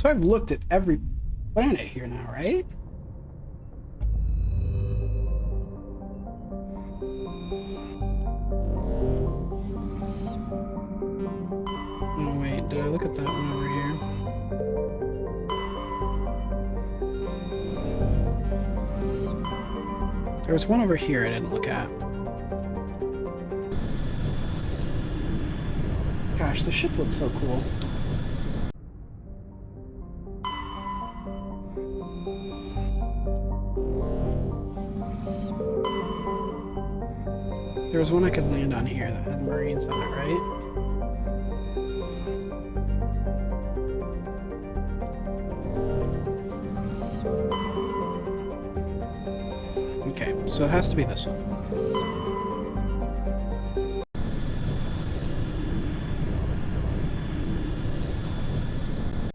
So I've looked at every planet here now, right? Oh wait, did I look at that one over here? There was one over here I didn't look at. Gosh, the ship looks so cool. There was one I could land on here that had Marines on it, right? Okay, so it has to be this one.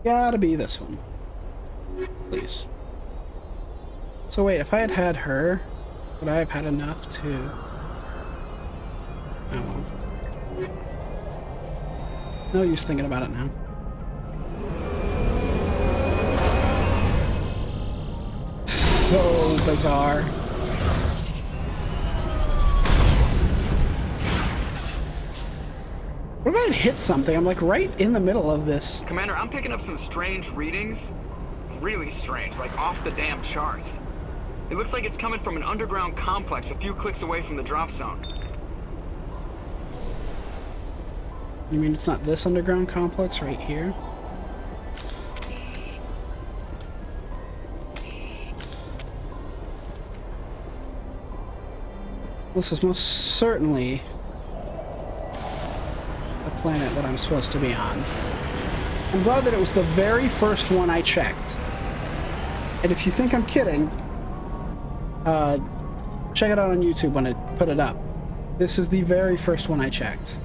Gotta be this one. Please. So wait, if I had had her, would I have had enough to... Oh well. No use thinking about it now. So bizarre. What if I had hit something? I'm like right in the middle of this. Commander, I'm picking up some strange readings. Really strange, like off the damn charts. It looks like it's coming from an underground complex a few clicks away from the drop zone. You mean it's not this underground complex right here? This is most certainly the planet that I'm supposed to be on. I'm glad that it was the very first one I checked. And if you think I'm kidding, check it out on YouTube when I put it up. This is the very first one I checked.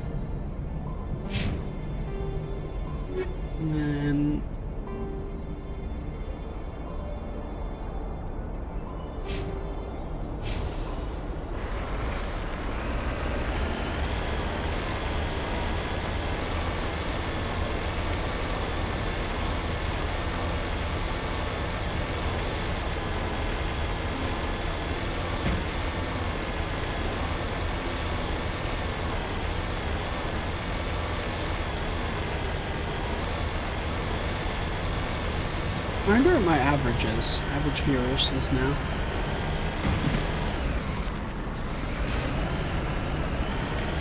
And then... I wonder what my average viewers is now.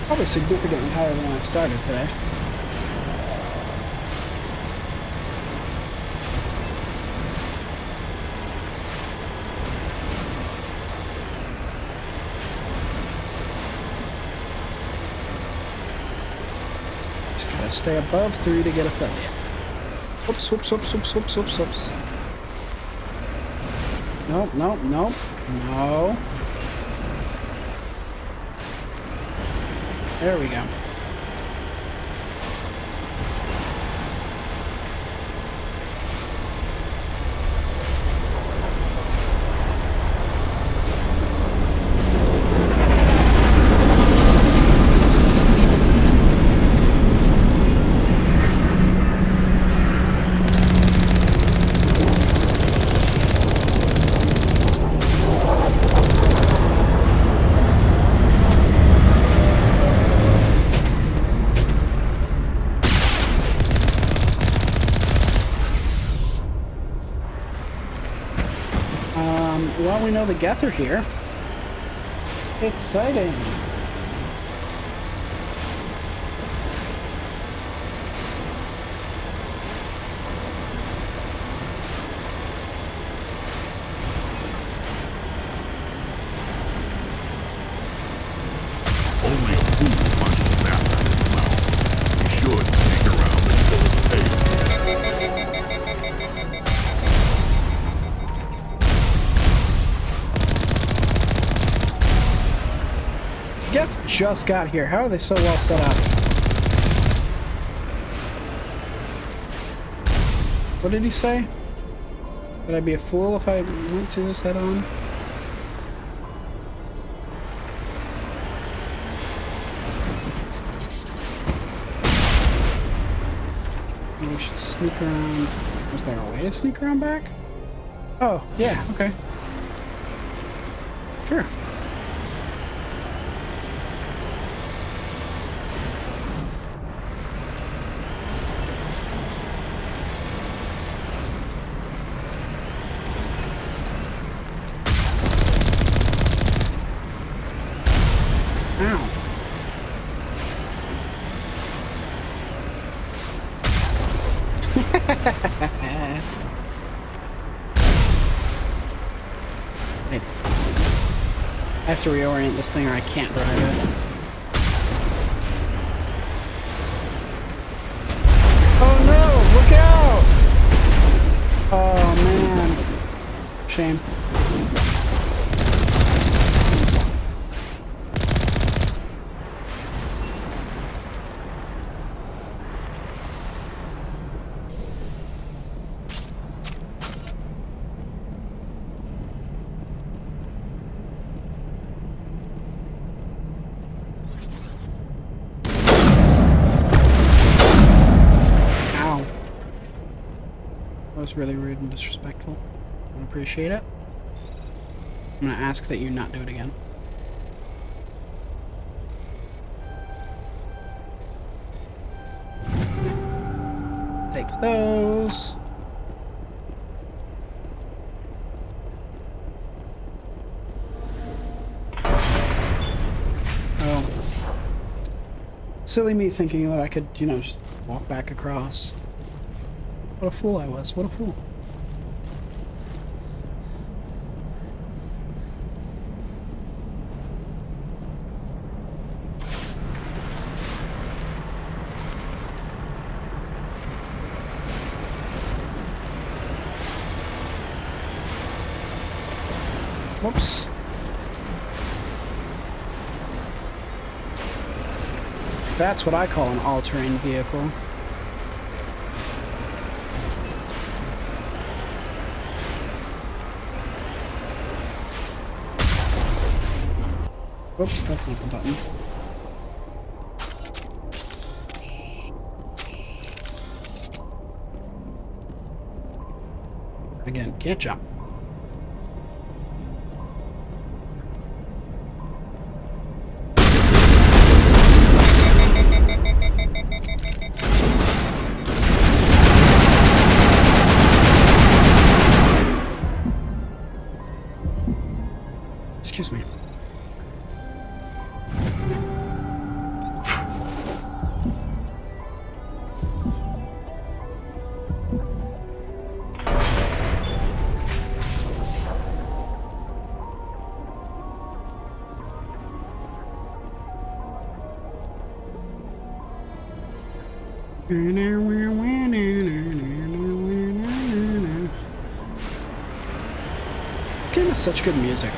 Probably significantly higher than when I started today. Just gotta stay above 3 to get affiliate. Whoops, whoops, whoops, whoops, whoops, whoops, whoops. Nope, nope, nope. No. There we go. Well, we know the Geth are here. Exciting. Only a fool punches that out of his mouth. You should sneak around and pull its tail. Geth just got here. How are they so well set up? What did he say? Would I be a fool if I went to this head on? Maybe we should sneak around. Was there a way to sneak around back? Oh, yeah, okay. Sure. Ow. I have to reorient this thing or I can't drive it. Oh no! Look out! Oh man. Shame. That was really rude and disrespectful. I don't appreciate it. I'm gonna ask that you not do it again. Take those. Oh. Silly me thinking that I could, you know, just walk back across. What a fool I was. What a fool. Whoops. That's what I call an all-terrain vehicle. Whoops, that's not the button. Again, can't jump. Excuse me. This game has such good music.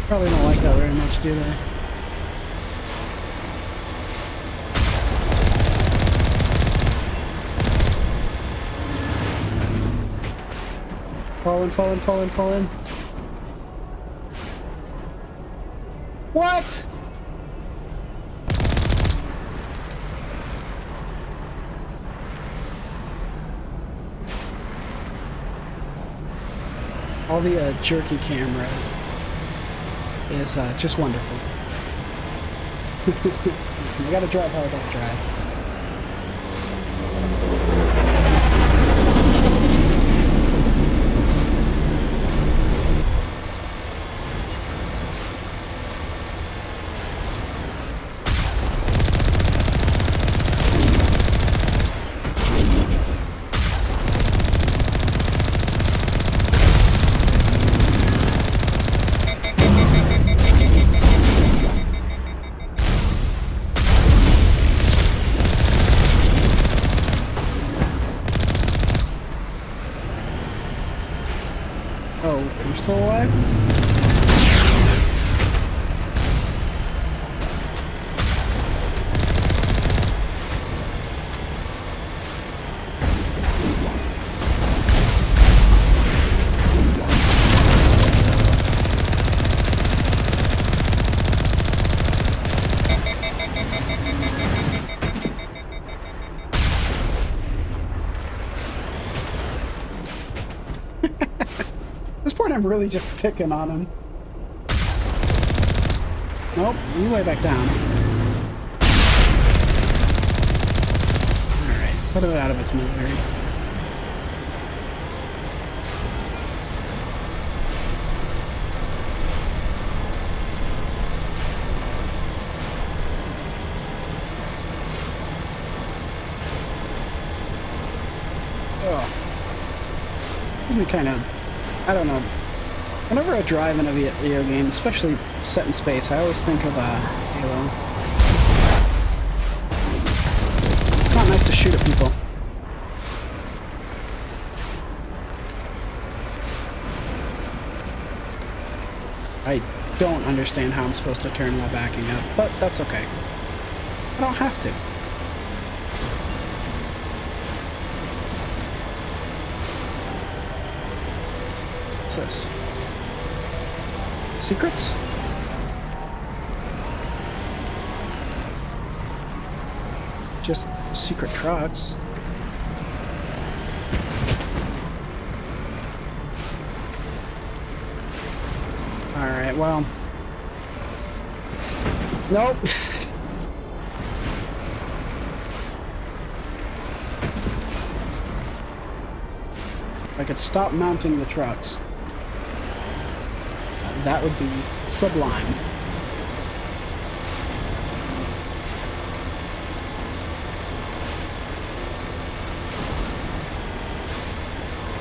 Probably don't like that very much, do they? Fall in, fall in, fall in, fall in. What? All the jerky camera is just wonderful. Listen, I gotta drive how I gotta drive. Oh, you're still alive? I'm really just picking on him. Nope, you lay back down. Alright, put him out of his misery. Oh. Gives me kind of, I don't know. Whenever I drive in a video game, especially set in space, I always think of Halo. It's not nice to shoot at people. I don't understand how I'm supposed to turn while backing up, but that's okay. I don't have to. What's this? Secrets? Just secret trucks. Alright, well. Nope. I could stop mounting the trucks. That would be sublime.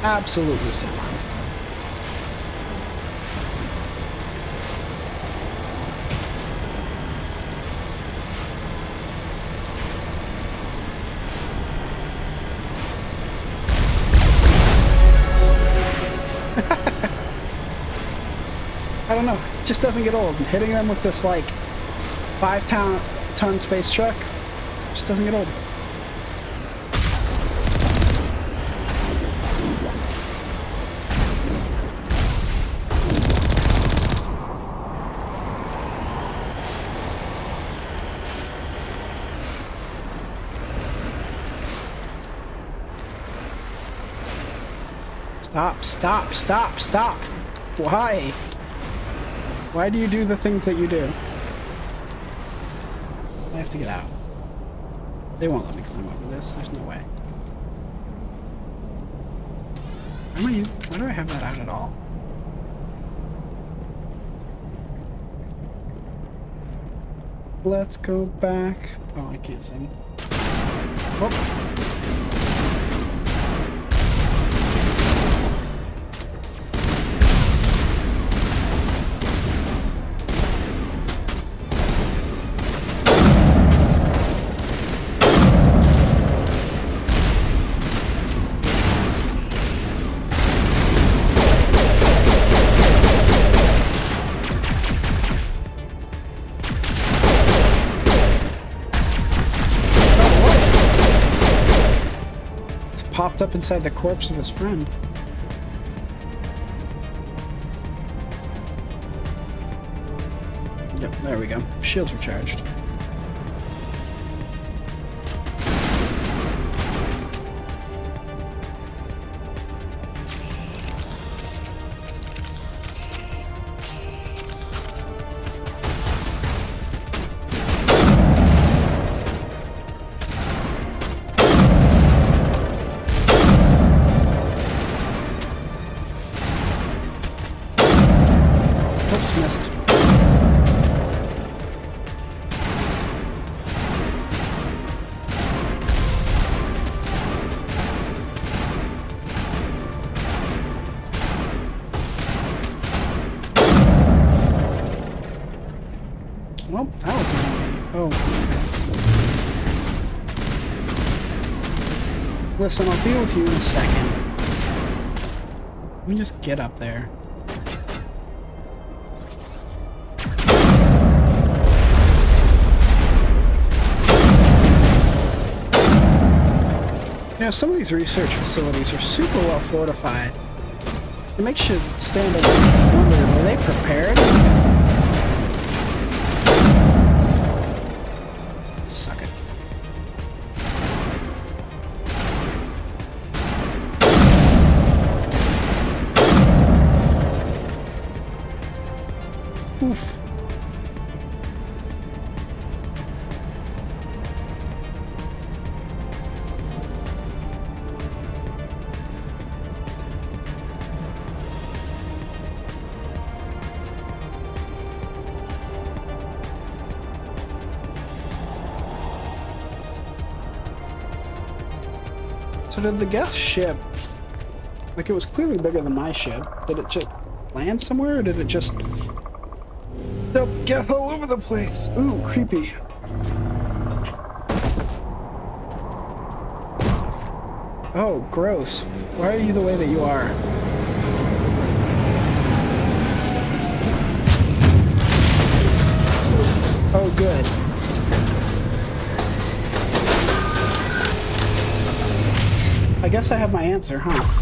Absolutely sublime. I don't know, it just doesn't get old. Hitting them with this like 5-ton space truck just doesn't get old. Stop, stop, stop, stop. Why? Why do you do the things that you do? I have to get out. They won't let me climb over this. There's no way. Why do I have that out at all? Let's go back. Oh, I can't sing. Oh. Popped up inside the corpse of his friend. Yep, there we go. Shields recharged. Missed. Well, that was easy. Oh. Listen, I'll deal with you in a second. Let me just get up there. You know, some of these research facilities are super well fortified. It makes you stand up and wonder, were they prepared? Suck it. Oof. So did the Geth ship, like it was clearly bigger than my ship, did it just land somewhere or did it just dump Geth all over the place? Ooh, creepy. Oh, gross. Why are you the way that you are? Oh, good. I guess I have my answer, huh?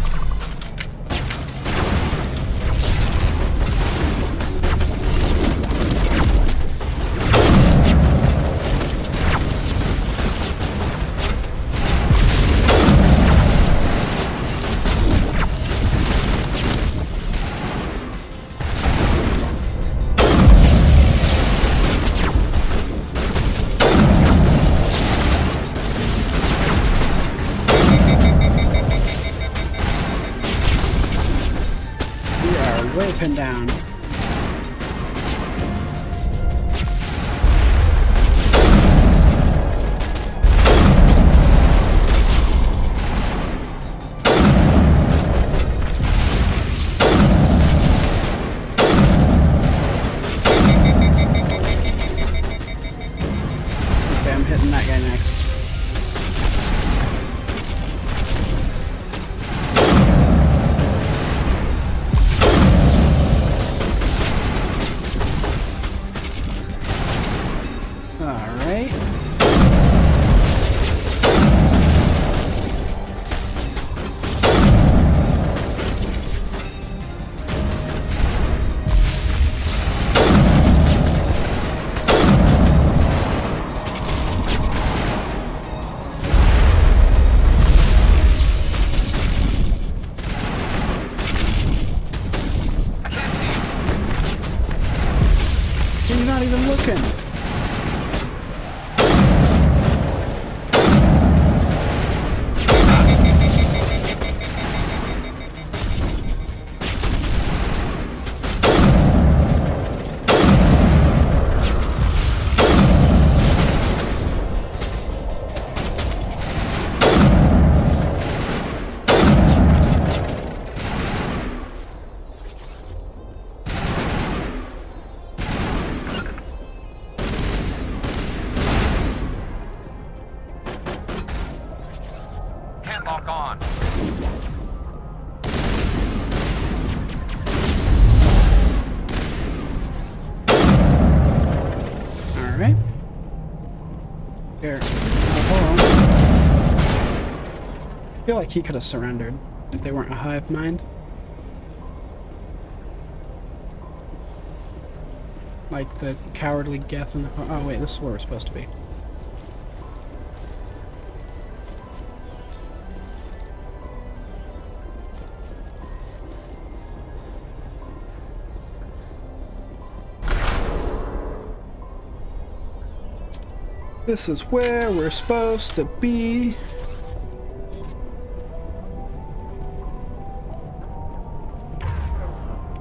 Way pinned down. Okay, I'm hitting that guy next. You're not even looking. Lock on. All right. Here. Hold on. I feel like he could have surrendered if they weren't a hive mind. Like the cowardly Geth in the... Oh wait, this is where we're supposed to be. This is where we're supposed to be.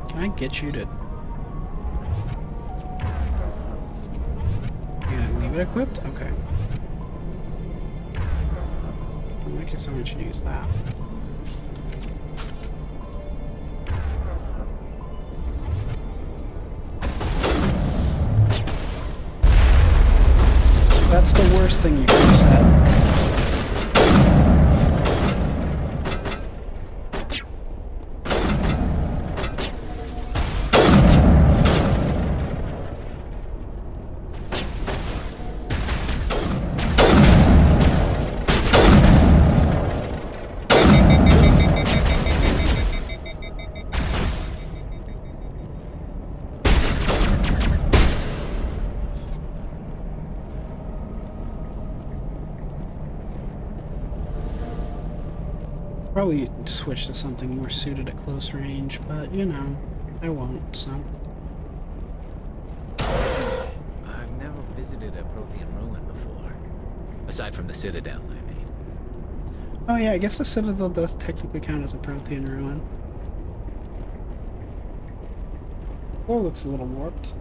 Can I get you to... Can I leave it equipped? Okay. I guess someone should use that. That's the worst thing you could have said. Probably switch to something more suited at close range, but you know, I won't, so. I've never visited a Prothean ruin before. Aside from the Citadel, I mean. Oh yeah, I guess the Citadel does technically count as a Prothean ruin. Floor looks a little warped.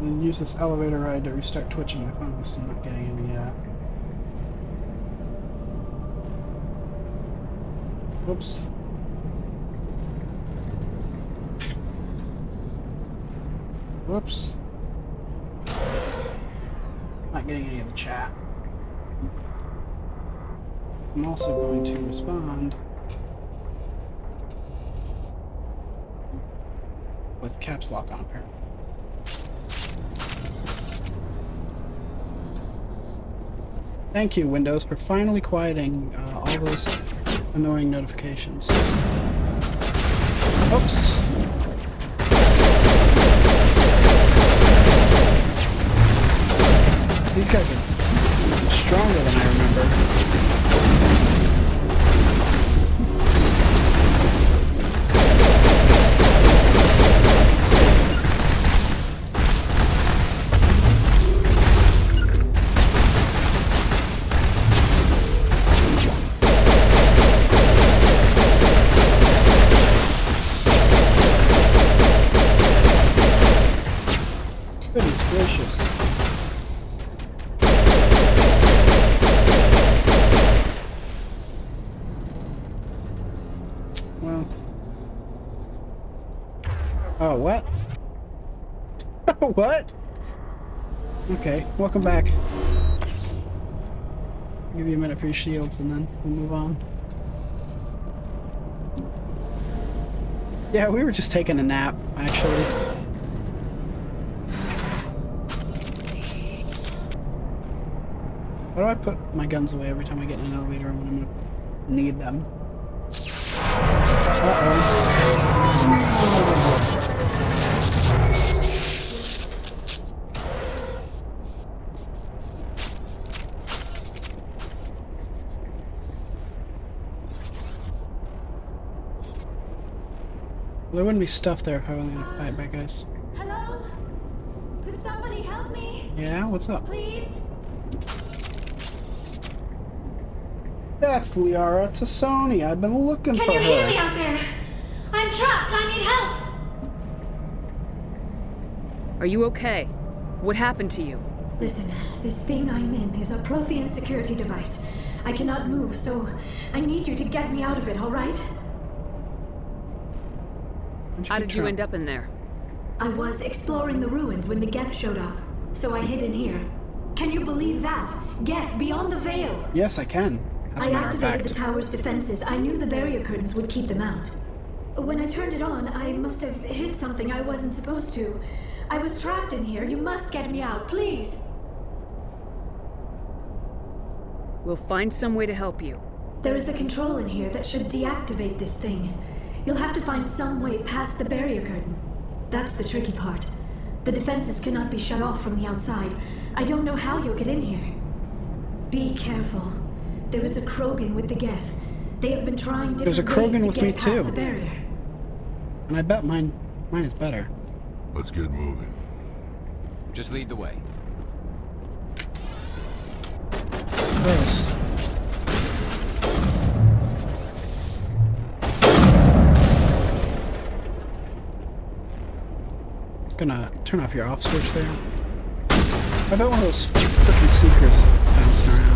And use this elevator ride to restart twitching my phone because I'm not getting any, Whoops. Whoops. Not getting any of the chat. I'm also going to respond with caps lock on apparently. Thank you, Windows, for finally quieting all those annoying notifications. Oops. These guys are stronger than I remember. Goodness gracious. Well. Oh, what? What? Okay, welcome back. Give you a minute for your shields and then we'll move on. Yeah, we were just taking a nap, actually. Why do I put my guns away every time I get in an elevator when I'm gonna need them? Well, there wouldn't be stuff there if I wasn't gonna fight bad guys. Hello? Could somebody help me? Yeah, what's up? Please? That's Liara Tassoni. I've been looking Can for you her. hear me out there? I'm trapped. I need help. Are you okay? What happened to you? Listen, this thing I'm in is a Prothean security device. I cannot move, so I need you to get me out of it, all right? How did you end up in there? I was exploring the ruins when the Geth showed up, so I hid in here. Can you believe that? Geth beyond the veil. Yes, I can. As a I matter of activated fact. the tower's defenses. I knew the barrier curtains would keep them out. When I turned it on, I must have hit something I wasn't supposed to. I was trapped in here. You must get me out, please. We'll find some way to help you. There is a control in here that should deactivate this thing. You'll have to find some way past the barrier curtain. That's the tricky part. The defenses cannot be shut off from the outside. I don't know how you'll get in here. Be careful. There is a Krogan with the Geth. They have been trying There's a different ways Krogan to with get me past too. the barrier. And I bet mine is better. Let's get moving. Just lead the way. Gross. Gonna turn off your off switch there. I bet one of those frickin' seekers bouncing around.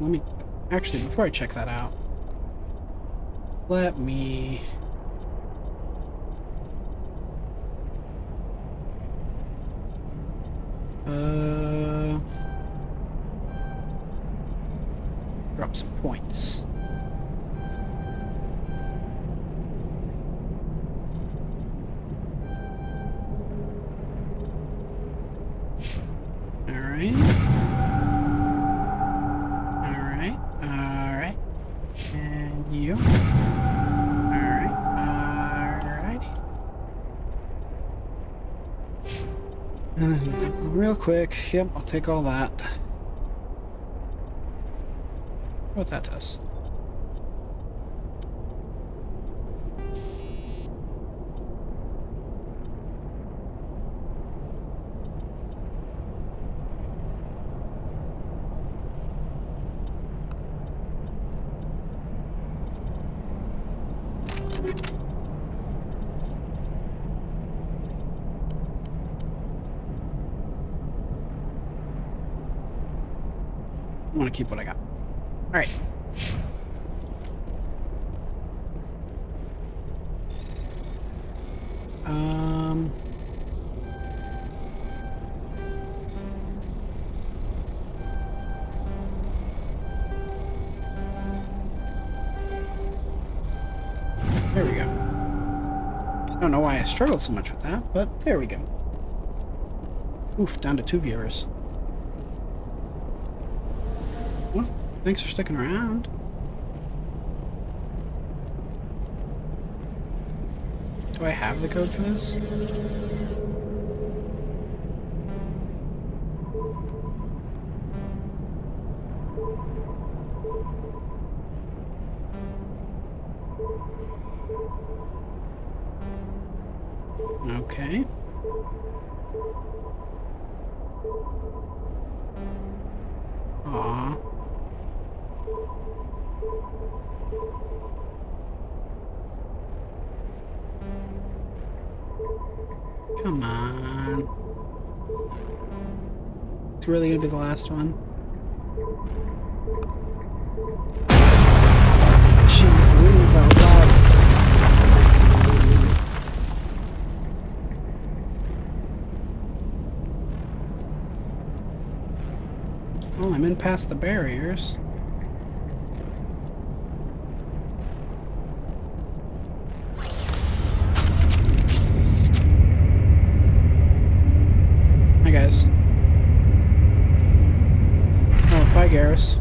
let me... Actually, before I check that out, let me... Drop some points. Alright. Alright. Alright. And you. Alright. Alrighty. And then, real quick, yep, I'll take all that. What that does. I want to keep what I got. All right. There we go. I don't know why I struggled so much with that, but there we go. Oof, down to 2 viewers. Well, thanks for sticking around. Do I have the code for this? Okay. Aww. Come on. It's really gonna be the last one. Jeez, Louise, that was loud. Well, I'm in past the barriers. Hi, guys. Oh, bye, Garrus.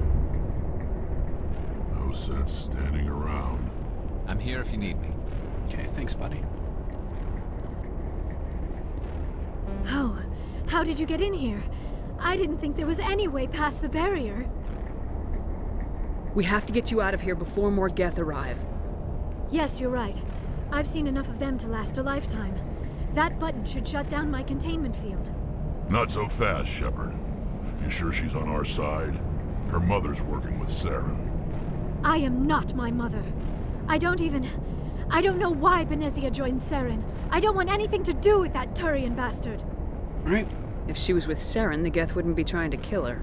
No sense standing around. I'm here if you need me. Okay, thanks, buddy. How did you get in here? I didn't think there was any way past the barrier. We have to get you out of here before more Geth arrive. Yes, you're right. I've seen enough of them to last a lifetime. That button should shut down my containment field. Not so fast, Shepard. You sure she's on our side? Her mother's working with Saren. I am not my mother. I don't know why Benezia joined Saren. I don't want anything to do with that Turian bastard. Alright. If she was with Saren, the Geth wouldn't be trying to kill her.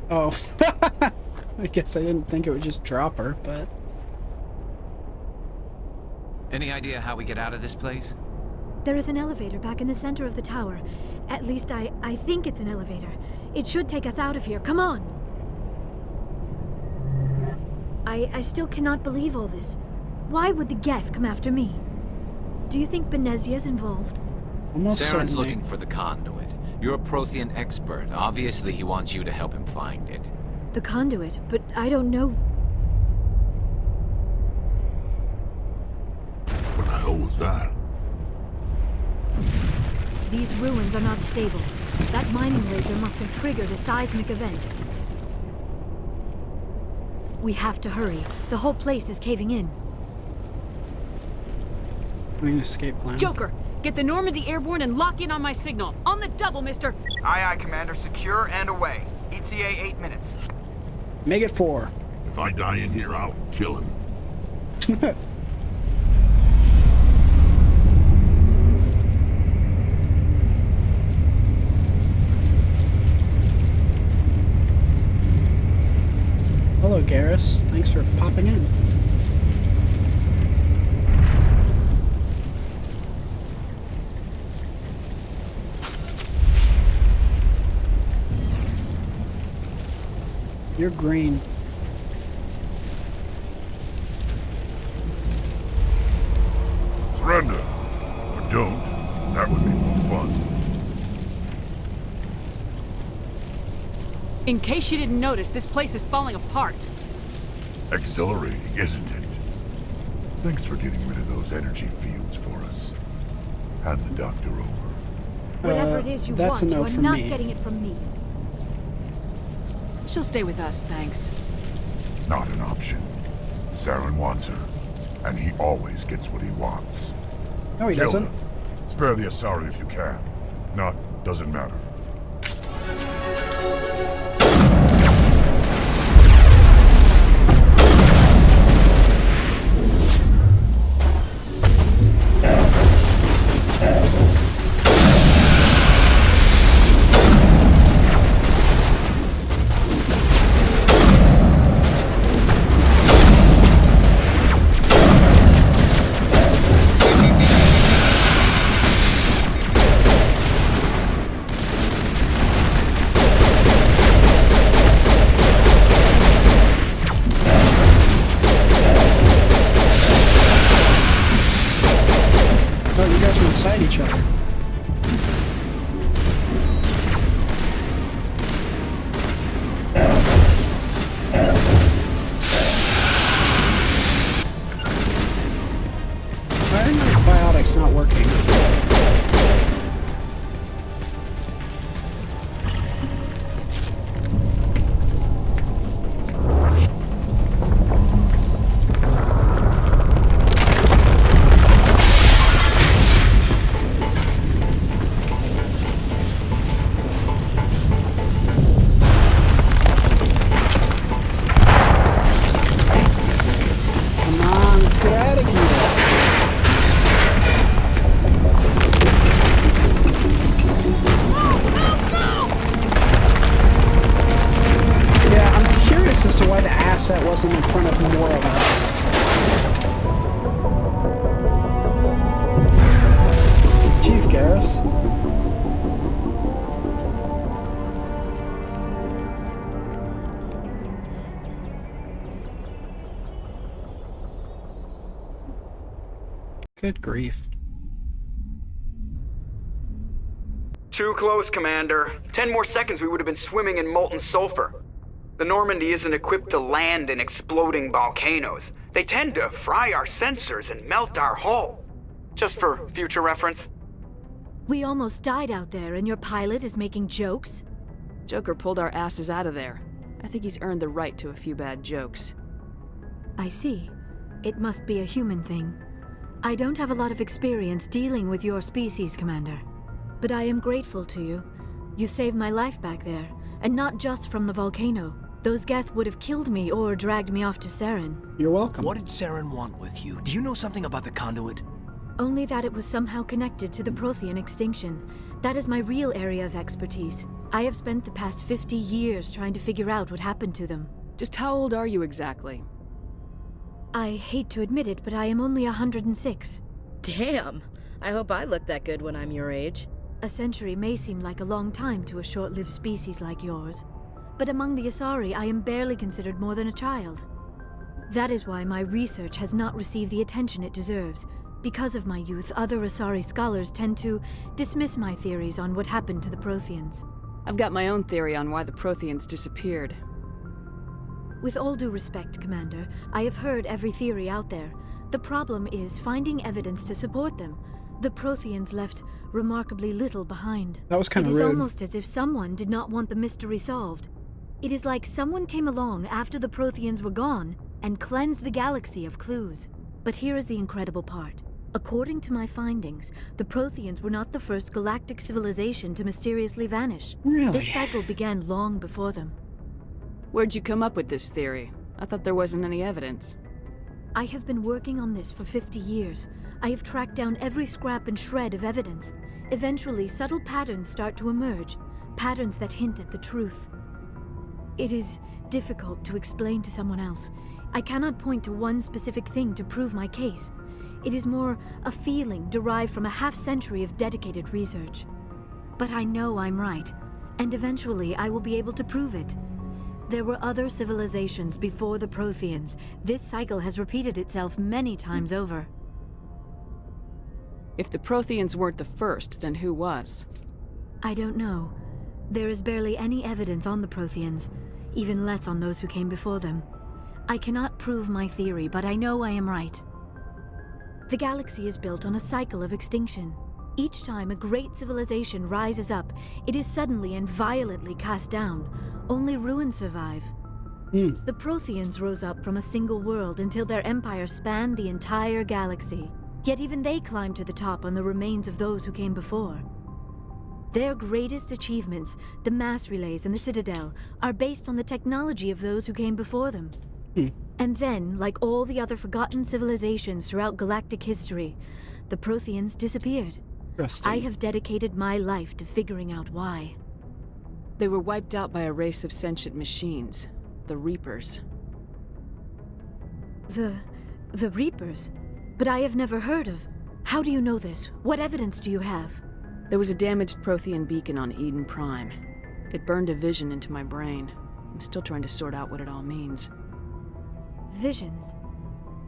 Oh. I guess I didn't think it would just drop her, but... Any idea how we get out of this place? There is an elevator back in the center of the tower. At least I think it's an elevator. It should take us out of here. Come on! I still cannot believe all this. Why would the Geth come after me? Do you think Benezia's involved? Almost Saren's certainly. looking for the conduit. You're a Prothean expert. Obviously, he wants you to help him find it. The conduit, but I don't know. What the hell was that? These ruins are not stable. That mining laser must have triggered a seismic event. We have to hurry. The whole place is caving in. An escape plan. Joker, get the Normandy airborne and lock in on my signal. On the double, mister! Aye, aye, Commander. Secure and away. ETA 8 minutes. Make it 4. If I die in here, I'll kill him. Garrus. Thanks for popping in. You're green. Surrender. Or don't. That would be more fun. In case you didn't notice, this place is falling apart. Exhilarating, isn't it? Thanks for getting rid of those energy fields for us. Hand the doctor over. Whatever it is you that's want, a no you are from not me. getting it from me. She'll stay with us, thanks. Not an option. Saren wants her, and he always gets what he wants. No, he Kill doesn't. her. Spare the Asari if you can. If not, doesn't matter. Oh, you guys are inside each other. Why are my biotics not working? Come on, let's get out of here. Yeah, I'm curious as to why the asset wasn't in front of more of us. Jeez, Garrus. Good grief. Too close, Commander. 10 more seconds we would have been swimming in molten sulfur. The Normandy isn't equipped to land in exploding volcanoes. They tend to fry our sensors and melt our hull. Just for future reference. We almost died out there, and your pilot is making jokes? Joker pulled our asses out of there. I think he's earned the right to a few bad jokes. I see. It must be a human thing. I don't have a lot of experience dealing with your species, Commander. But I am grateful to you. You saved my life back there, and not just from the volcano. Those Geth would have killed me or dragged me off to Saren. You're welcome. What did Saren want with you? Do you know something about the conduit? Only that it was somehow connected to the Prothean extinction. That is my real area of expertise. I have spent the past 50 years trying to figure out what happened to them. Just how old are you exactly? I hate to admit it, but I am only 106. Damn! I hope I look that good when I'm your age. A century may seem like a long time to a short-lived species like yours, but among the Asari, I am barely considered more than a child. That is why my research has not received the attention it deserves. Because of my youth, other Asari scholars tend to dismiss my theories on what happened to the Protheans. I've got my own theory on why the Protheans disappeared. With all due respect, Commander, I have heard every theory out there. The problem is finding evidence to support them. The Protheans left remarkably little behind. That was kind It of is rude. almost as if someone did not want the mystery solved. It is like someone came along after the Protheans were gone and cleansed the galaxy of clues. But here is the incredible part. According to my findings, the Protheans were not the first galactic civilization to mysteriously vanish. Really? This cycle began long before them. Where'd you come up with this theory? I thought there wasn't any evidence. I have been working on this for 50 years. I have tracked down every scrap and shred of evidence. Eventually, subtle patterns start to emerge, patterns that hint at the truth. It is difficult to explain to someone else. I cannot point to one specific thing to prove my case. It is more a feeling derived from a half-century of dedicated research. But I know I'm right, and eventually I will be able to prove it. There were other civilizations before the Protheans. This cycle has repeated itself many times over. If the Protheans weren't the first, then who was? I don't know. There is barely any evidence on the Protheans, even less on those who came before them. I cannot prove my theory, but I know I am right. The galaxy is built on a cycle of extinction. Each time a great civilization rises up, it is suddenly and violently cast down. Only ruins survive. The Protheans rose up from a single world until their empire spanned the entire galaxy. Yet even they climbed to the top on the remains of those who came before. Their greatest achievements, the mass relays and the Citadel, are based on the technology of those who came before them. And then, like all the other forgotten civilizations throughout galactic history, the Protheans disappeared. I have dedicated my life to figuring out why. They were wiped out by a race of sentient machines, the Reapers. The Reapers? But I have never heard of. How do you know this? What evidence do you have? There was a damaged Prothean beacon on Eden Prime. It burned a vision into my brain. I'm still trying to sort out what it all means. Visions?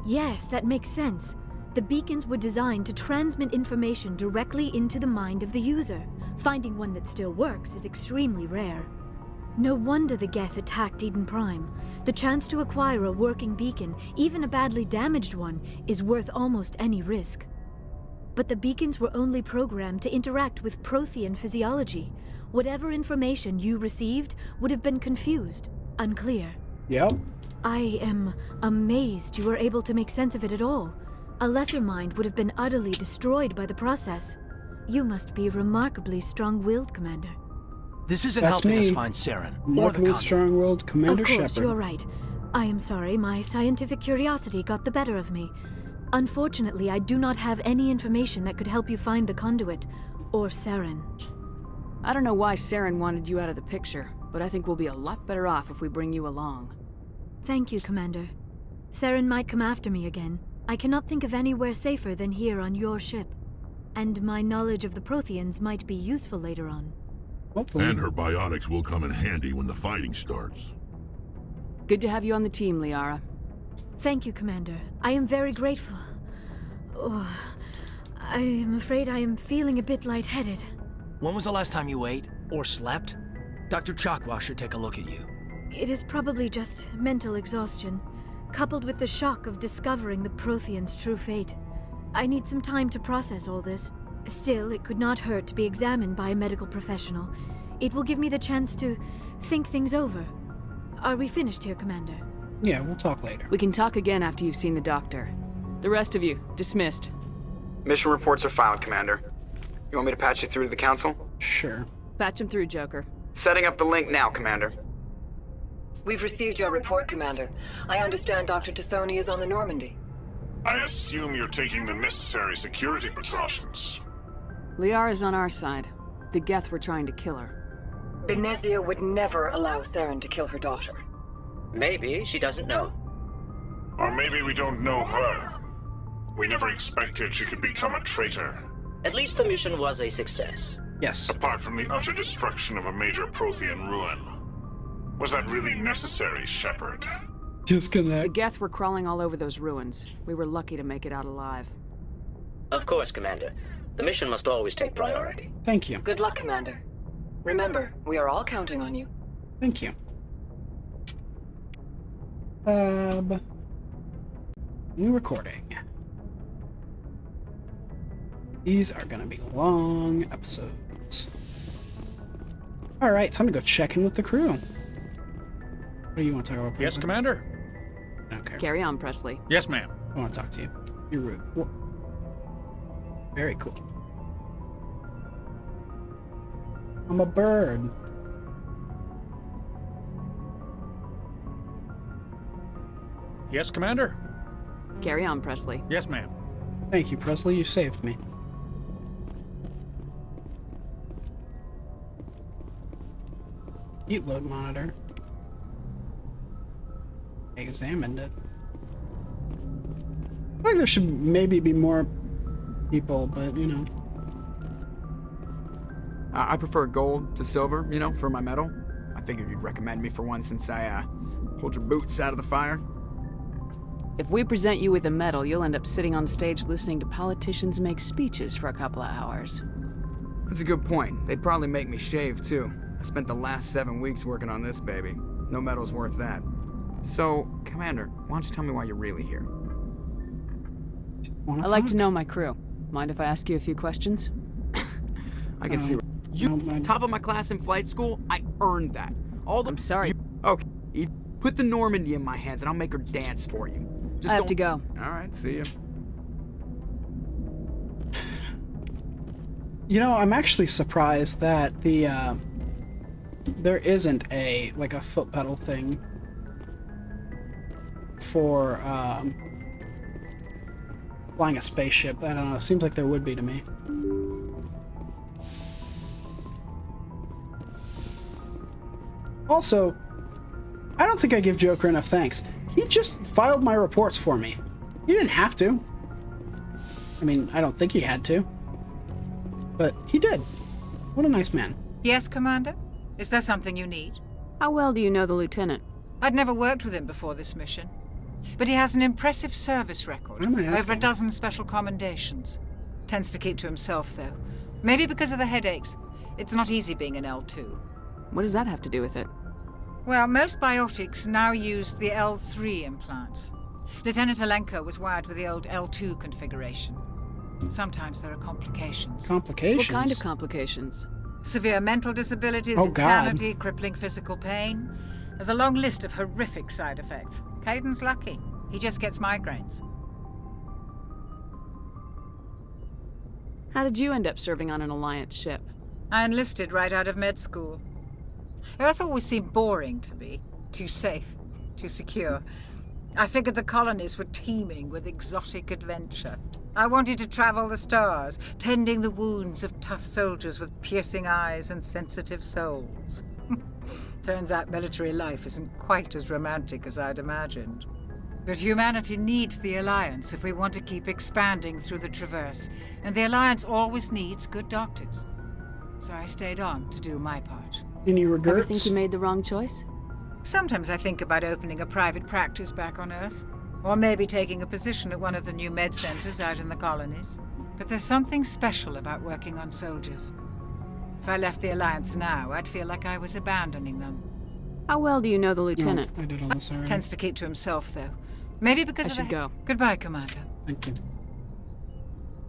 Yes, that makes sense. The beacons were designed to transmit information directly into the mind of the user. Finding one that still works is extremely rare. No wonder the Geth attacked Eden Prime. The chance to acquire a working beacon, even a badly damaged one, is worth almost any risk. But the beacons were only programmed to interact with Prothean physiology. Whatever information you received would have been confused, unclear. Yep. I am amazed you were able to make sense of it at all. A lesser mind would have been utterly destroyed by the process. You must be remarkably strong-willed, Commander. This isn't That's helping us me. find Saren or the Remarkably Conduit. strong-willed Commander Of course, Shepard. you're right. I am sorry, my scientific curiosity got the better of me. Unfortunately, I do not have any information that could help you find the Conduit, or Saren. I don't know why Saren wanted you out of the picture, but I think we'll be a lot better off if we bring you along. Thank you, Commander. Saren might come after me again. I cannot think of anywhere safer than here on your ship. And my knowledge of the Protheans might be useful later on. Hopefully. And her biotics will come in handy when the fighting starts. Good to have you on the team, Liara. Thank you, Commander. I am very grateful. Oh, I am afraid I am feeling a bit lightheaded. When was the last time you ate or slept? Dr. Chakwa should take a look at you. It is probably just mental exhaustion, coupled with the shock of discovering the Protheans' true fate. I need some time to process all this. Still, it could not hurt to be examined by a medical professional. It will give me the chance to think things over. Are we finished here, Commander? Yeah, we'll talk later. We can talk again after you've seen the doctor. The rest of you, dismissed. Mission reports are filed, Commander. You want me to patch you through to the Council? Sure. Patch him through, Joker. Setting up the link now, Commander. We've received your report, Commander. I understand Dr. Tassoni is on the Normandy. I assume you're taking the necessary security precautions. Liara's on our side. The Geth were trying to kill her. Benezia would never allow Saren to kill her daughter. Maybe she doesn't know. Or maybe we don't know her. We never expected she could become a traitor. At least the mission was a success. Yes. Apart from the utter destruction of a major Prothean ruin. Was that really necessary, Shepard? Disconnect. The Geth were crawling all over those ruins. We were lucky to make it out alive. Of course, Commander. The mission must always take priority. Thank you. Good luck, Commander. Remember, we are all counting on you. Thank you. New recording. These are gonna be long episodes. Alright, time to go check in with the crew. What do you want to talk about? Yes, Commander? Okay. Carry on, Presley. Yes, ma'am. I want to talk to you. You're rude. Very cool. I'm a bird. Yes, Commander? Carry on, Presley. Yes, ma'am. Thank you, Presley. You saved me. Eat load monitor. examined it. I think there should maybe be more people, but you know. I prefer gold to silver, you know, for my medal. I figured you'd recommend me for one since I pulled your boots out of the fire. If we present you with a medal, you'll end up sitting on stage listening to politicians make speeches for a couple of hours. That's a good point. They'd probably make me shave, too. I spent the last 7 weeks working on this baby. No medal's worth that. So, Commander, why don't you tell me why you're really here? I'd like to know my crew. Mind if I ask you a few questions? I can see. You top of my class in flight school? I earned that. I'm sorry. Okay, Eve, put the Normandy in my hands and I'll make her dance for you. I have to go. All right, see ya. You know, I'm actually surprised that there isn't a foot pedal thing for flying a spaceship. I don't know. Seems like there would be to me. Also, I don't think I give Joker enough thanks. He just filed my reports for me. He didn't have to. I mean, I don't think he had to. But he did. What a nice man. Yes, Commander? Is there something you need? How well do you know the Lieutenant? I'd never worked with him before this mission. But he has an impressive service record. Over a dozen special commendations. Tends to keep to himself, though. Maybe because of the headaches. It's not easy being an L2. What does that have to do with it? Well, most biotics now use the L3 implants. Lieutenant Alenko was wired with the old L2 configuration. Sometimes there are complications. Complications? What kind of complications? Severe mental disabilities, insanity, crippling physical pain. There's a long list of horrific side effects. Caden's lucky. He just gets migraines. How did you end up serving on an Alliance ship? I enlisted right out of med school. Earth always seemed boring to me. Too safe, too secure. I figured the colonies were teeming with exotic adventure. I wanted to travel the stars, tending the wounds of tough soldiers with piercing eyes and sensitive souls. Turns out military life isn't quite as romantic as I'd imagined. But humanity needs the Alliance if we want to keep expanding through the Traverse, and the Alliance always needs good doctors. So I stayed on to do my part. Any regrets? Ever think you made the wrong choice? Sometimes I think about opening a private practice back on Earth. Or maybe taking a position at one of the new med centers out in the colonies. But there's something special about working on soldiers. If I left the Alliance now, I'd feel like I was abandoning them. How well do you know the Lieutenant? I did all this already. Tends to keep to himself, though. Maybe because I of should go. Goodbye, Commander. Thank you.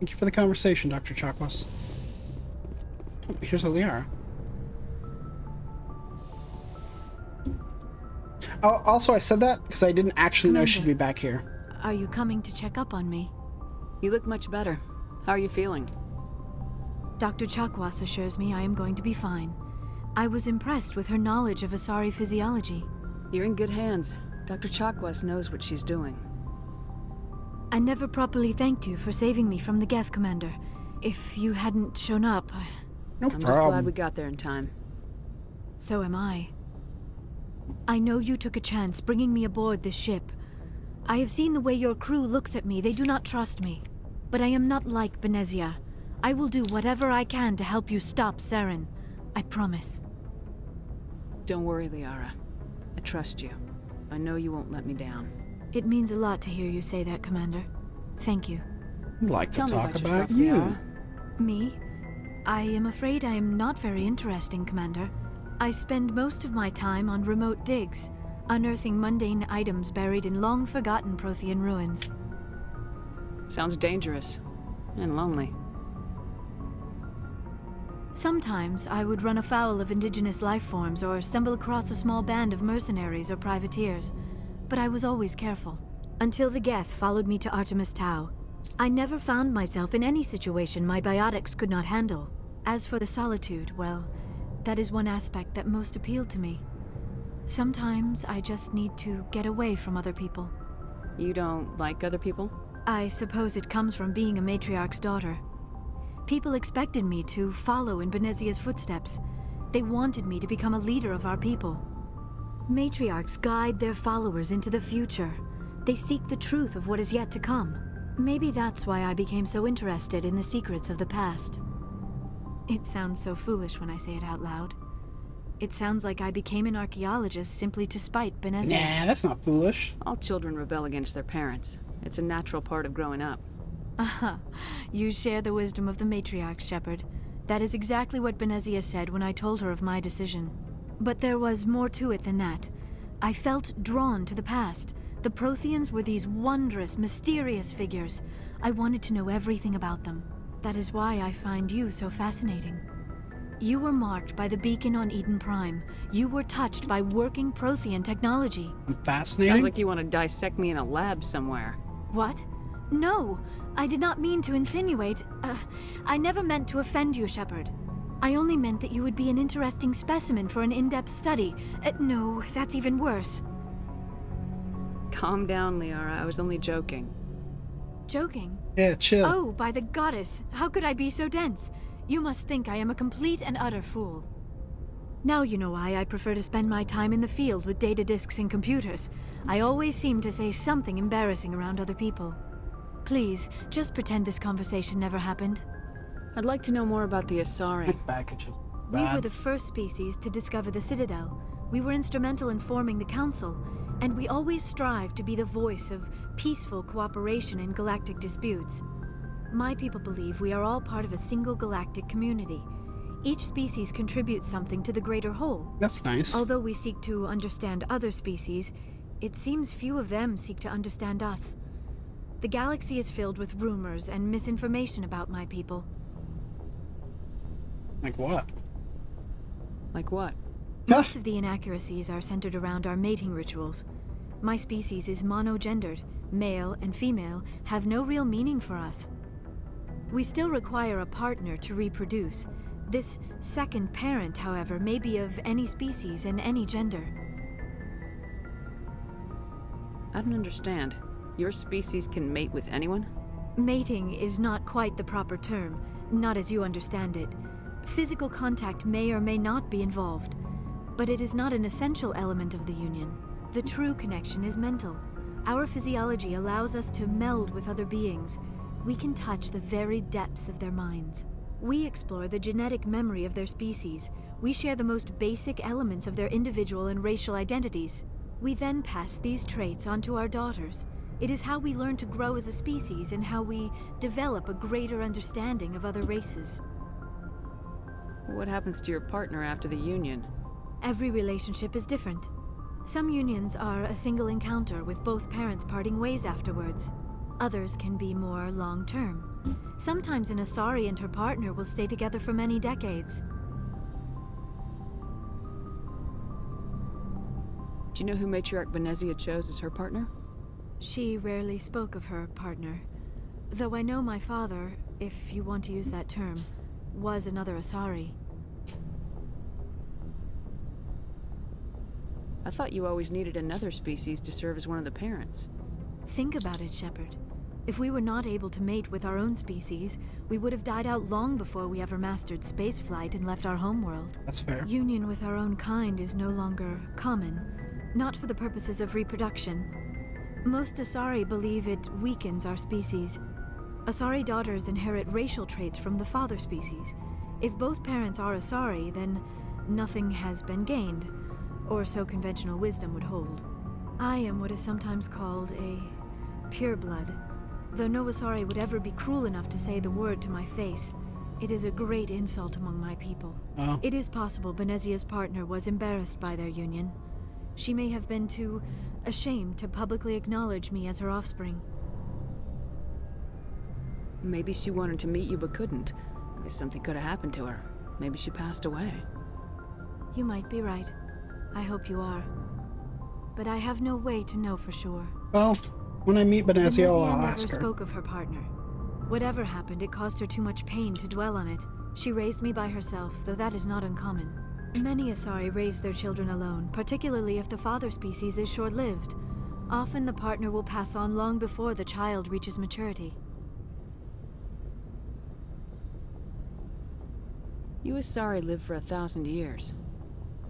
Thank you for the conversation, Dr. Chakwas. Oh, here's a Liara. Oh, also, I said that because I didn't actually know she'd be back here. Are you coming to check up on me? You look much better. How are you feeling? Dr. Chakwas assures me I am going to be fine. I was impressed with her knowledge of Asari physiology. You're in good hands. Dr. Chakwas knows what she's doing. I never properly thanked you for saving me from the Geth, Commander. If you hadn't shown up... I'm just glad we got there in time. So am I. I know you took a chance bringing me aboard this ship. I have seen the way your crew looks at me. They do not trust me. But I am not like Benezia. I will do whatever I can to help you stop Saren. I promise. Don't worry, Liara. I trust you. I know you won't let me down. It means a lot to hear you say that, Commander. Thank you. I'd like to Tell talk me about about yourself, you. Liara. Me? I am afraid I am not very interesting, Commander. I spend most of my time on remote digs, unearthing mundane items buried in long-forgotten Prothean ruins. Sounds dangerous. And lonely. Sometimes I would run afoul of indigenous life forms or stumble across a small band of mercenaries or privateers, but I was always careful. Until the Geth followed me to Artemis Tau. I never found myself in any situation my biotics could not handle. As for the solitude, well, that is one aspect that most appealed to me. Sometimes I just need to get away from other people. You don't like other people? I suppose it comes from being a matriarch's daughter. People expected me to follow in Benezia's footsteps. They wanted me to become a leader of our people. Matriarchs guide their followers into the future. They seek the truth of what is yet to come. Maybe that's why I became so interested in the secrets of the past. It sounds so foolish when I say it out loud. It sounds like I became an archaeologist simply to spite Benezia. Nah, that's not foolish. All children rebel against their parents. It's a natural part of growing up. Aha, you share the wisdom of the matriarch, Shepard. That is exactly what Benezia said when I told her of my decision. But there was more to it than that. I felt drawn to the past. The Protheans were these wondrous, mysterious figures. I wanted to know everything about them. That is why I find you so fascinating. You were marked by the beacon on Eden Prime. You were touched by working Prothean technology. I'm fascinating. Sounds like you want to dissect me in a lab somewhere. What? No, I did not mean to insinuate. I never meant to offend you, Shepard. I only meant that you would be an interesting specimen for an in-depth study. No, that's even worse. Calm down, Liara. I was only joking. Joking? Yeah, chill. Oh, by the goddess, how could I be so dense? You must think I am a complete and utter fool. Now you know why I prefer to spend my time in the field with data disks and computers. I always seem to say something embarrassing around other people. Please, just pretend this conversation never happened. I'd like to know more about the Asari. We were the first species to discover the Citadel. We were instrumental in forming the Council, and we always strive to be the voice of peaceful cooperation in galactic disputes. My people believe we are all part of a single galactic community. Each species contributes something to the greater whole. That's nice. Although we seek to understand other species, it seems few of them seek to understand us. The galaxy is filled with rumors and misinformation about my people. Like what? Like what? Most of the inaccuracies are centered around our mating rituals. My species is monogendered. Male and female have no real meaning for us. We still require a partner to reproduce. This second parent, however, may be of any species and any gender. I don't understand. Your species can mate with anyone? Mating is not quite the proper term, not as you understand it. Physical contact may or may not be involved, but it is not an essential element of the union. The true connection is mental. Our physiology allows us to meld with other beings. We can touch the very depths of their minds. We explore the genetic memory of their species. We share the most basic elements of their individual and racial identities. We then pass these traits on to our daughters. It is how we learn to grow as a species and how we develop a greater understanding of other races. What happens to your partner after the union? Every relationship is different. Some unions are a single encounter with both parents parting ways afterwards. Others can be more long-term. Sometimes an Asari and her partner will stay together for many decades. Do you know who Matriarch Benezia chose as her partner? She rarely spoke of her partner. Though I know my father, if you want to use that term, was another Asari. I thought you always needed another species to serve as one of the parents. Think about it, Shepard. If we were not able to mate with our own species, we would have died out long before we ever mastered spaceflight and left our homeworld. That's fair. Union with our own kind is no longer common, not for the purposes of reproduction. Most Asari believe it weakens our species. Asari daughters inherit racial traits from the father species. If both parents are Asari, then nothing has been gained, or so conventional wisdom would hold. I am what is sometimes called a pureblood, though no Asari would ever be cruel enough to say the word to my face. It is a great insult among my people. Oh. It is possible Benezia's partner was embarrassed by their union. She may have been too ashamed to publicly acknowledge me as her offspring. Maybe she wanted to meet you but couldn't. Maybe something could have happened to her. Maybe she passed away. You might be right. I hope you are. But I have no way to know for sure. Well, when I meet Benezia, I'll Benezia ask never her. spoke of her partner. Whatever happened, it caused her too much pain to dwell on it. She raised me by herself, though that is not uncommon. Many Asari raise their children alone, particularly if the father species is short-lived. Often the partner will pass on long before the child reaches maturity. You Asari live for 1,000 years.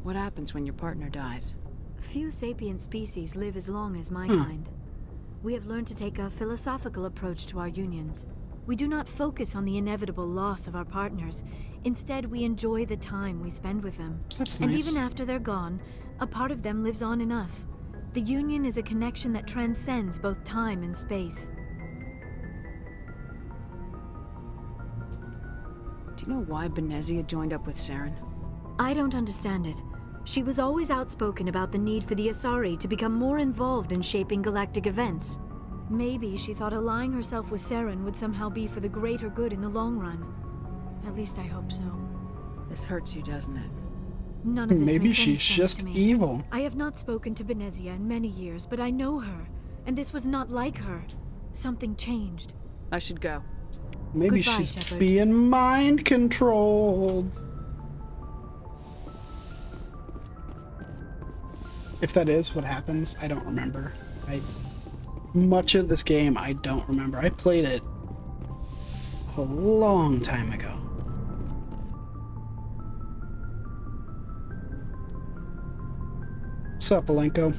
What happens when your partner dies? Few sapient species live as long as my kind. We have learned to take a philosophical approach to our unions. We do not focus on the inevitable loss of our partners. Instead, we enjoy the time we spend with them. That's and nice. even after they're gone, a part of them lives on in us. The union is a connection that transcends both time and space. Do you know why Benezia joined up with Saren? I don't understand it. She was always outspoken about the need for the Asari to become more involved in shaping galactic events. Maybe she thought allying herself with Saren would somehow be for the greater good in the long run. At least I hope so. This hurts you, doesn't it? None of this Maybe makes any she's sense just to me. evil. I have not spoken to Benezia in many years, but I know her, and this was not like her. Something changed. I should go. Maybe Goodbye, she's Shepard. being mind controlled. If that is what happens, I don't remember. Much of this game, I don't remember. I played it a long time ago. What's up, Alenko?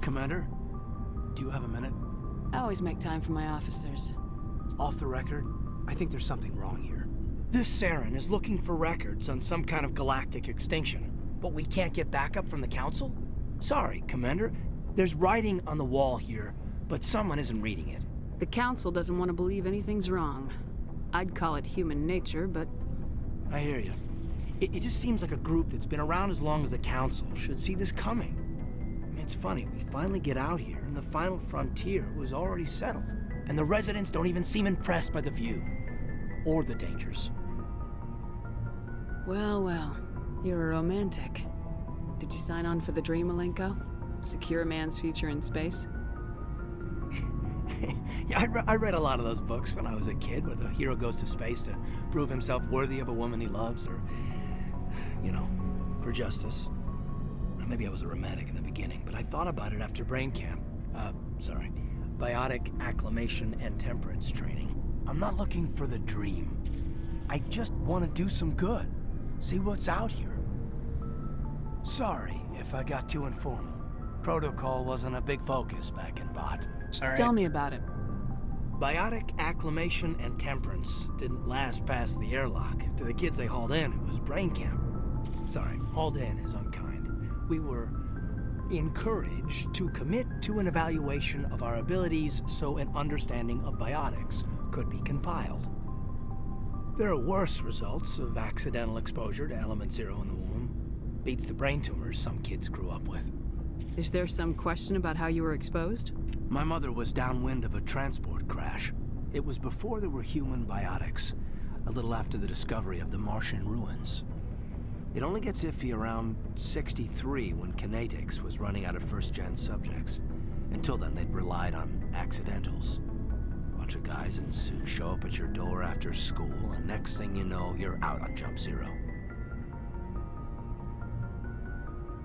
Commander, do you have a minute? I always make time for my officers. Off the record, I think there's something wrong here. This Saren is looking for records on some kind of galactic extinction, but we can't get backup from the Council? Sorry, Commander. There's writing on the wall here, but someone isn't reading it. The Council doesn't want to believe anything's wrong. I'd call it human nature, but... I hear you. It just seems like a group that's been around as long as the Council should see this coming. I mean, it's funny, we finally get out here, and the final frontier was already settled. And the residents don't even seem impressed by the view. Or the dangers. Well, well. You're a romantic. Did you sign on for the dream, Alenko? Secure a man's future in space? Yeah, I read a lot of those books when I was a kid, where the hero goes to space to prove himself worthy of a woman he loves, or, you know, for justice. Or maybe I was a romantic in the beginning, but I thought about it after brain camp. Biotic acclimation and temperance training. I'm not looking for the dream. I just want to do some good. See what's out here. Sorry if I got too informal. Protocol wasn't a big focus back in Bot. Sorry. Tell me about it. Biotic acclimation and temperance didn't last past the airlock. To the kids they hauled in, it was brain camp. Sorry, hauled in is unkind. We were encouraged to commit to an evaluation of our abilities so an understanding of biotics could be compiled. There are worse results of accidental exposure to Element Zero in the womb. Beats the brain tumors some kids grew up with. Is there some question about how you were exposed? My mother was downwind of a transport crash. It was before there were human biotics, a little after the discovery of the Martian ruins. It only gets iffy around 63 when Kinetics was running out of first-gen subjects. Until then, they'd relied on accidentals. A bunch of guys in suits show up at your door after school, and next thing you know, you're out on Jump Zero.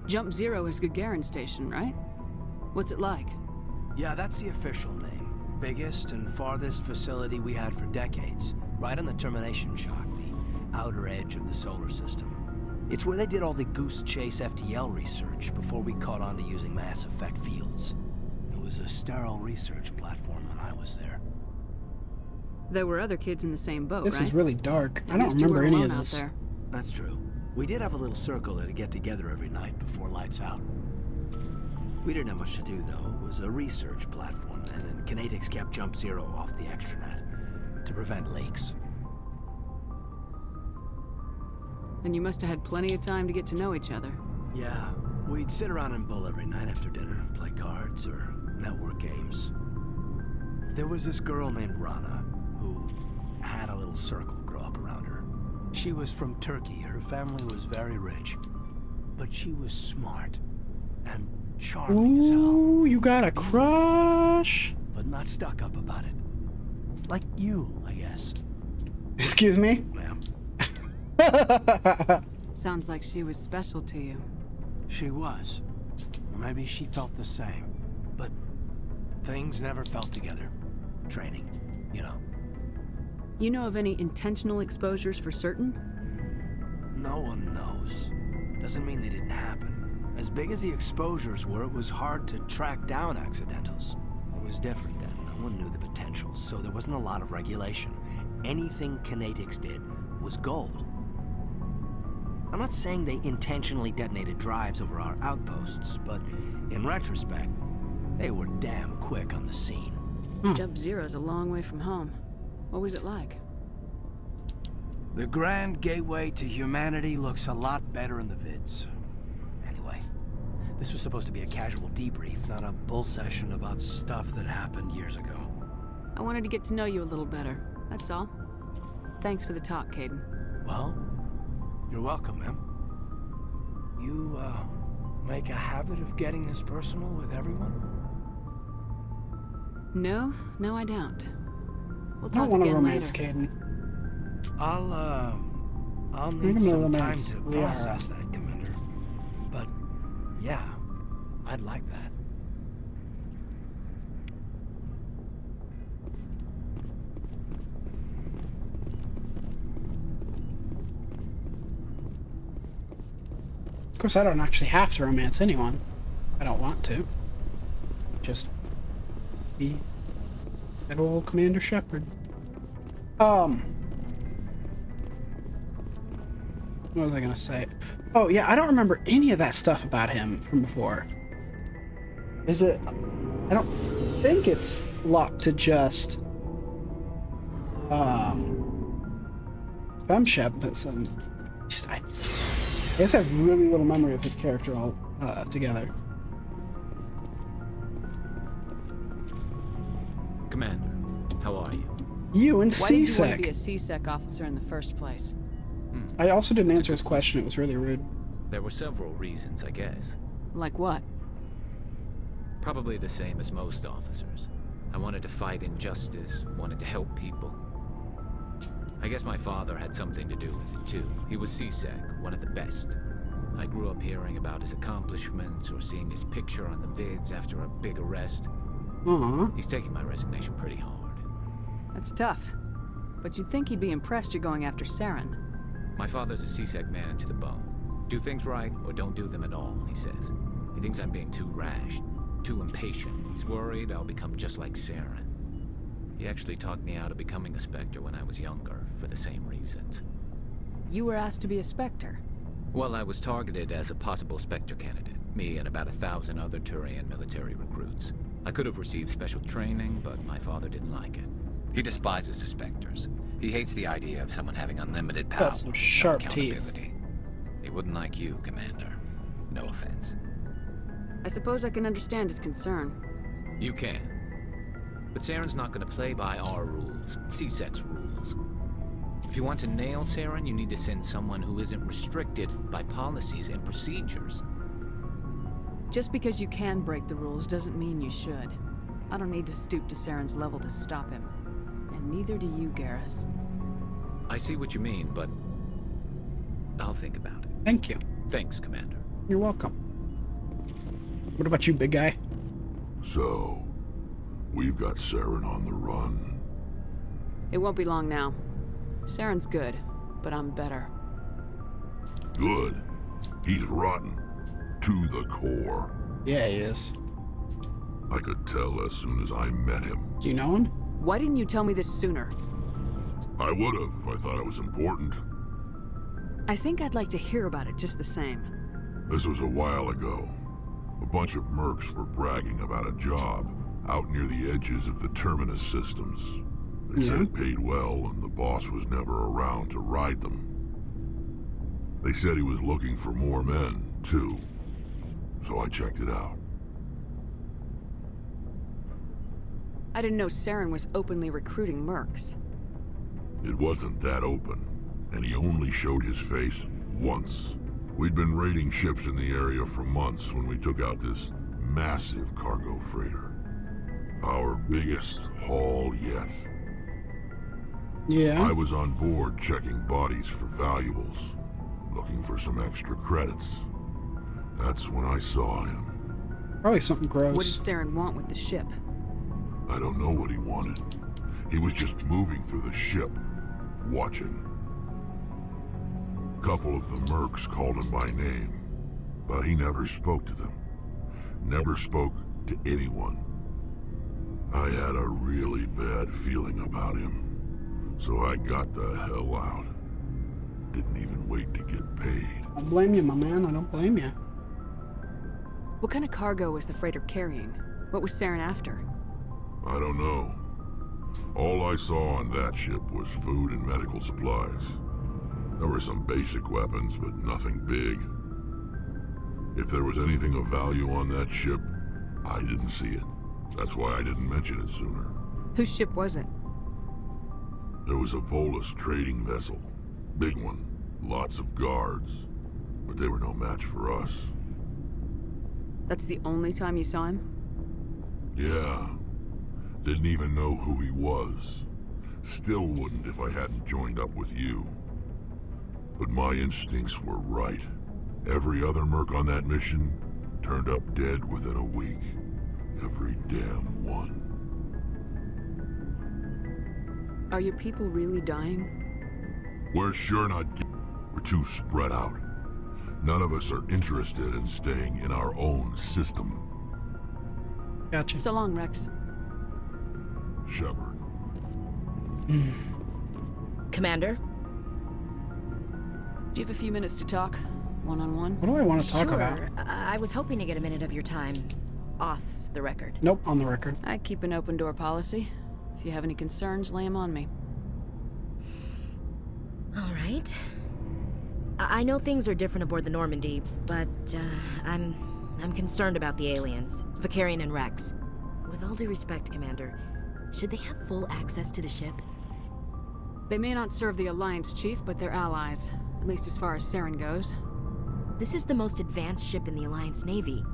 Jump Zero is Gagarin Station, right? What's it like? Yeah, that's the official name. Biggest and farthest facility we had for decades. Right on the termination shock, the outer edge of the solar system. It's where they did all the Goose Chase FTL research before we caught on to using mass effect fields. It was a sterile research platform when I was there. There were other kids in the same boat, This right? is really dark. I At don't least you remember weren't any of alone out this. there. That's true. We did have a little circle that'd get together every night before lights out. We didn't have much to do, though. It was a research platform then, and Kinetics kept Jump Zero off the extranet to prevent leaks. And you must have had plenty of time to get to know each other. Yeah, we'd sit around and bull every night after dinner, play cards or network games. There was this girl named Rana, who had a little circle grow up around her. She was from Turkey. Her family was very rich. But she was smart and charming as hell. Ooh, you got a crush? But not stuck up about it. Like you, I guess. Excuse me? Ma'am. Sounds like she was special to you. She was. Maybe she felt the same. But things never felt together. Training, you know. You know of any intentional exposures for certain? No one knows. Doesn't mean they didn't happen. As big as the exposures were, it was hard to track down accidentals. It was different then. No one knew the potential, so there wasn't a lot of regulation. Anything Kinetics did was gold. I'm not saying they intentionally detonated drives over our outposts, but in retrospect, they were damn quick on the scene. Jump Zero's a long way from home. What was it like? The grand gateway to humanity looks a lot better in the vids. Anyway, this was supposed to be a casual debrief, not a bull session about stuff that happened years ago. I wanted to get to know you a little better, that's all. Thanks for the talk, Kaidan. Well, you're welcome, ma'am. You, make a habit of getting this personal with everyone? No, I don't. We'll I don't talk want to again romance later. Kaidan. I'll I'm need gonna some time romance to Liara. process that, Commander. But, yeah, I'd like that. Of course, I don't actually have to romance anyone. I don't want to. Just be good old Commander Shepard. What was I gonna say? Oh yeah, I don't remember any of that stuff about him from before. Is it? I don't think it's locked to just FemShep, but some just I guess I have really little memory of his character all together. Commander, how are you? You and Why did you want to CSEC. be a CSEC officer in the first place? I also didn't answer his question. It was really rude. There were several reasons, I guess. Like what? Probably the same as most officers. I wanted to fight injustice, wanted to help people. I guess my father had something to do with it too. He was CSEC, one of the best. I grew up hearing about his accomplishments or seeing his picture on the vids after a big arrest. He's taking my resignation pretty hard. That's tough. But you'd think he'd be impressed you're going after Saren. My father's a CSEC man to the bone. Do things right or don't do them at all, he says. He thinks I'm being too rash, too impatient. He's worried I'll become just like Saren. He actually talked me out of becoming a Spectre when I was younger, for the same reasons. You were asked to be a Spectre. Well, I was targeted as a possible Spectre candidate. Me and about 1,000 other Turian military recruits. I could have received special training, but my father didn't like it. He despises the Spectres. He hates the idea of someone having unlimited power. Got some sharp teeth. accountability. He wouldn't like you, Commander. No offense. I suppose I can understand his concern. You can. But Saren's not going to play by our rules, CSEC's rules. If you want to nail Saren, you need to send someone who isn't restricted by policies and procedures. Just because you can break the rules doesn't mean you should. I don't need to stoop to Saren's level to stop him. And neither do you, Garrus. I see what you mean, but I'll think about it. Thank you. Thanks, Commander. You're welcome. What about you, big guy? So, we've got Saren on the run. It won't be long now. Saren's good, but I'm better. Good. He's rotten. To the core. Yeah, he is. I could tell as soon as I met him. Do you know him? Why didn't you tell me this sooner? I would have if I thought it was important. I think I'd like to hear about it just the same. This was a while ago. A bunch of mercs were bragging about a job out near the edges of the Terminus systems. They said it paid well and the boss was never around to ride them. They said he was looking for more men, too. So I checked it out. I didn't know Saren was openly recruiting mercs. It wasn't that open, and he only showed his face once. We'd been raiding ships in the area for months when we took out this massive cargo freighter. Our biggest haul yet. Yeah. I was on board checking bodies for valuables, looking for some extra credits. That's when I saw him. Probably something gross. What did Saren want with the ship? I don't know what he wanted. He was just moving through the ship, watching. A couple of the mercs called him by name. but he never spoke to them. Never spoke to anyone. I had a really bad feeling about him, so I got the hell out. Didn't even wait to get paid. I don't blame you, my man. I don't blame you. What kind of cargo was the freighter carrying? What was Saren after? I don't know. All I saw on that ship was food and medical supplies. There were some basic weapons, but nothing big. If there was anything of value on that ship, I didn't see it. That's why I didn't mention it sooner. Whose ship was it? There was a Volus trading vessel. Big one. Lots of guards. But they were no match for us. That's the only time you saw him? Yeah. Didn't even know who he was. Still wouldn't if I hadn't joined up with you. But my instincts were right. Every other merc on that mission turned up dead within a week. Every damn one. Are your people really dying? We're sure not. We're too spread out. None of us are interested in staying in our own system. Gotcha. So long, Rex. Shepard. Commander? Do you have a few minutes to talk? One-on-one? What do I want to talk about? I was hoping to get a minute of your time. Off the record. Nope, on the record. I keep an open door policy. If you have any concerns, lay them on me. All right. I know things are different aboard the Normandy, but I'm concerned about the aliens, Vakarian and Rex. With all due respect, Commander, should they have full access to the ship? They may not serve the Alliance, Chief, but they're allies. At least as far as Saren goes. This is the most advanced ship in the Alliance Navy.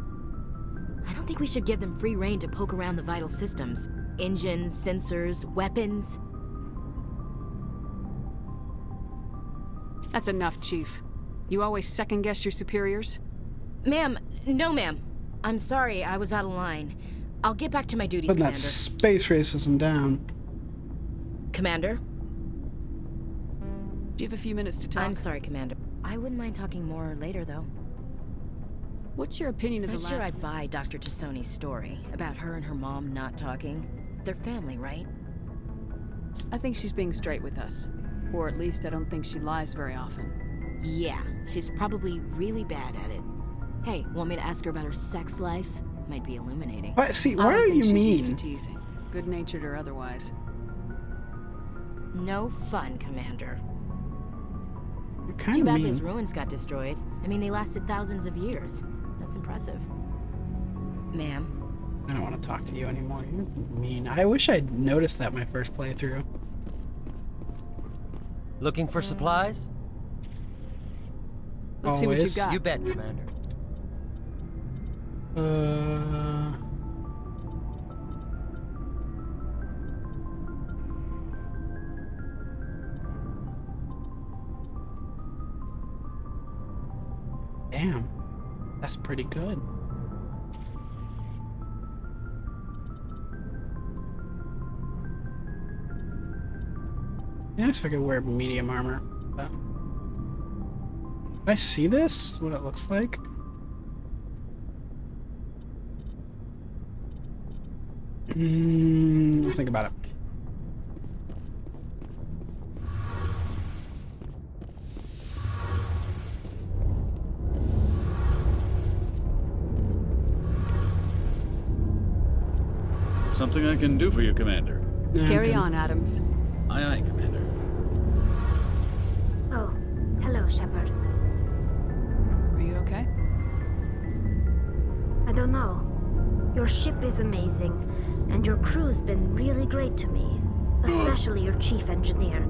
I don't think we should give them free rein to poke around the vital systems. Engines, sensors, weapons. That's enough, Chief. You always second-guess your superiors? Ma'am, no ma'am. I'm sorry, I was out of line. I'll get back to my duties, Putting Commander. that space racism down. Commander? Do you have a few minutes to talk? I'm sorry, Commander. I wouldn't mind talking more later, though. What's your opinion of Not the sure last... I buy Dr. Tassoni's story about her and her mom not talking. They're family, right? I think she's being straight with us. Or at least I don't think she lies very often. Yeah, she's probably really bad at it. Hey, want me to ask her about her sex life? Might be illuminating. What? See, I why don't are think you she's mean? used to teasing, good-natured or otherwise. No fun, Commander. You're kind Too of bad mean. those ruins got destroyed. I mean, they lasted thousands of years. That's impressive. Ma'am? I don't want to talk to you anymore. You're mean. I wish I'd noticed that my first playthrough. Looking for supplies? Let's see what you got. You bet, Commander. Damn. That's pretty good. Yeah, I just figured wear medium armor. But... Can I see this? What it looks like? I'll think about it. Something I can do for you, Commander. Carry on, Adams. Aye, aye, Commander. Oh, hello, Shepard. Are you okay? I don't know. Your ship is amazing, and your crew's been really great to me, especially your chief engineer.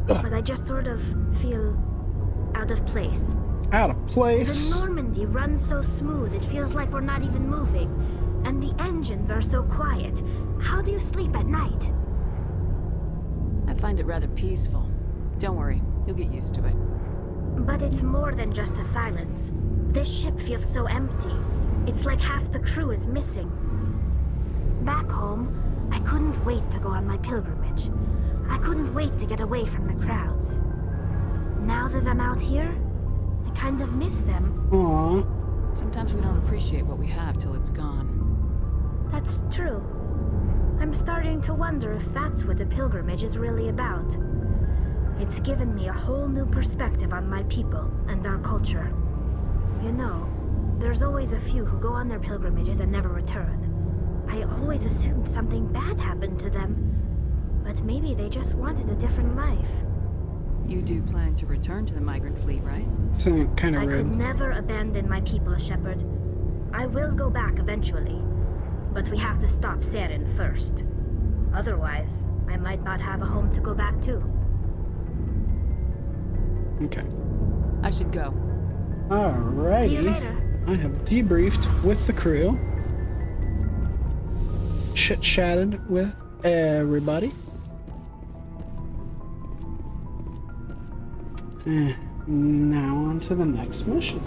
But I just sort of feel out of place. Out of place? The Normandy runs so smooth, it feels like we're not even moving. And the engines are so quiet. How do you sleep at night? I find it rather peaceful. Don't worry, you'll get used to it. But it's more than just the silence. This ship feels so empty. It's like half the crew is missing. Back home, I couldn't wait to go on my pilgrimage. I couldn't wait to get away from the crowds. Now that I'm out here, I I kind of miss them. Aww. Sometimes we don't appreciate what we have till it's gone. That's true. I'm starting to wonder if that's what the pilgrimage is really about. It's given me a whole new perspective on my people and our culture. You know, there's always a few who go on their pilgrimages and never return. I always assumed something bad happened to them. But maybe they just wanted a different life. You do plan to return to the migrant fleet, right? So kind of I rude. could never abandon my people, Shepard. I will go back eventually. But we have to stop Saren first. Otherwise, I might not have a home to go back to. Okay. I should go. Alrighty. See you later. I have debriefed with the crew. Chit-chatted with everybody. Now on to the next mission.